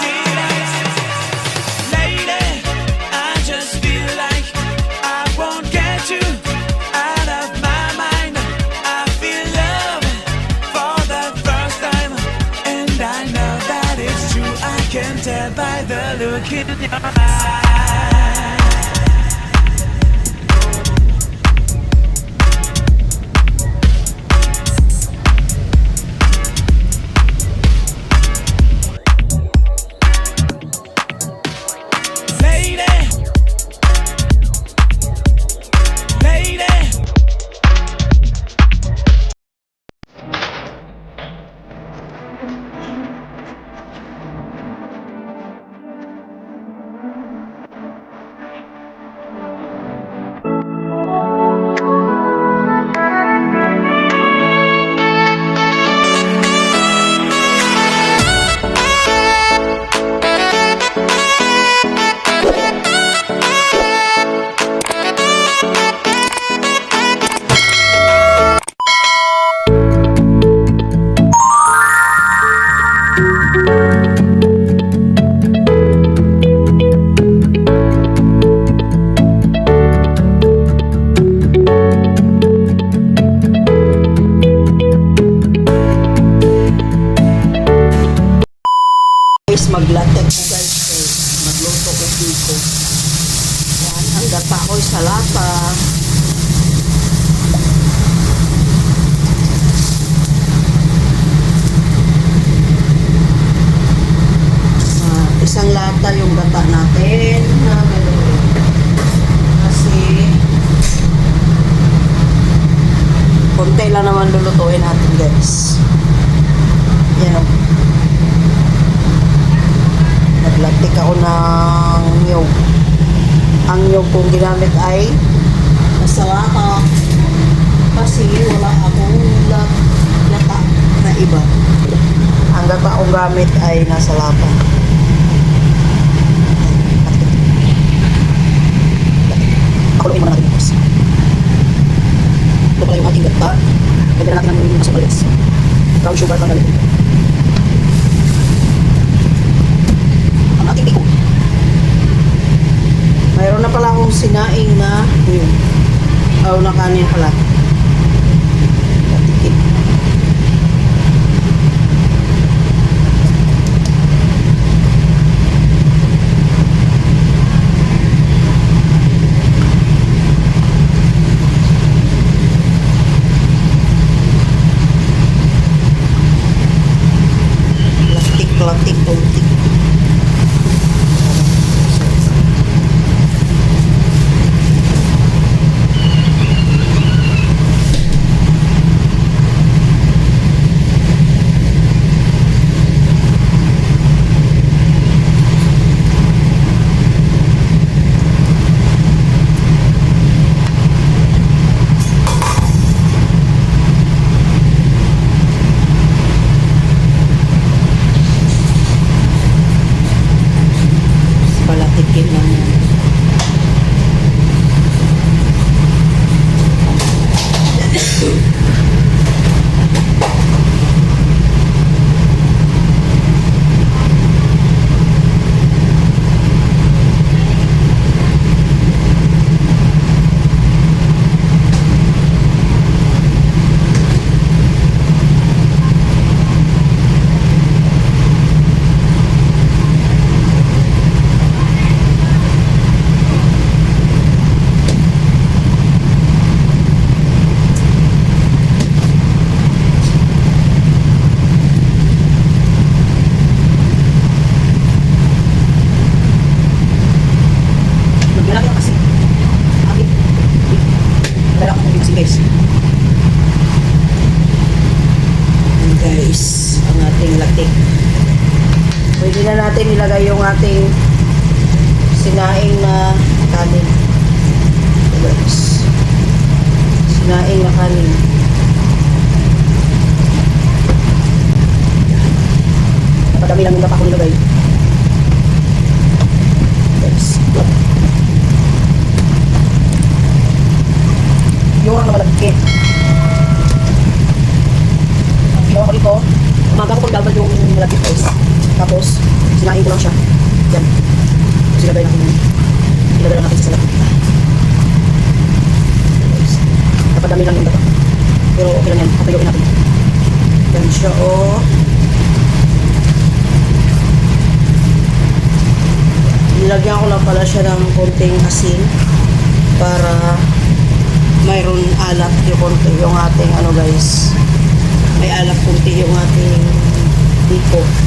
delight. Lady, I just feel like I won't get you out of my mind. I feel love for the first time, and I know that it's true. I can tell by the look in your eyes. Maglatag ko guys, so magluto ko dito. Yan, ang gata ko sa lata. Isang lata yung gata natin na gano'n. Kasi konti lang naman lulutuin natin guys. Yan o. Naglatik ako ng nyog. Ang nyog kong ginamit ay nasa lata. Kasi wala akong lata na iba. Ang gata kong gamit ay nasa lata. Pakuluin mo na natin ito. Ito pala yung ating gata. Lagyan natin ng masukalis. Brown sugar pang galit. Ating Biko. Mayroon na pala akong sinaing na na kanin pala. Patikit. Latik. Palatikin lang yan. Guys, ang ating latik. Pwede na natin ilagay yung ating sinaing na kanin. Guys, sinaing na kanin. Napadami lang yung gapa ko nilagay. Guys, yung ang namalagkit. Ginawa ko dito, umaga ko pagdalbad yung malapit guys. Tapos, Sinain ko lang siya. Yan. Ilagay natin yan. Ilagay lang natin sa salat. Napadami lang yung dapat. Pero okay lang yan. Patayuin natin. Yan siya, oh. Nilagyan ko lang pala siya ng konting asin para mayroon alat yung konti yung ating ano guys. May alat konti yung ating biko.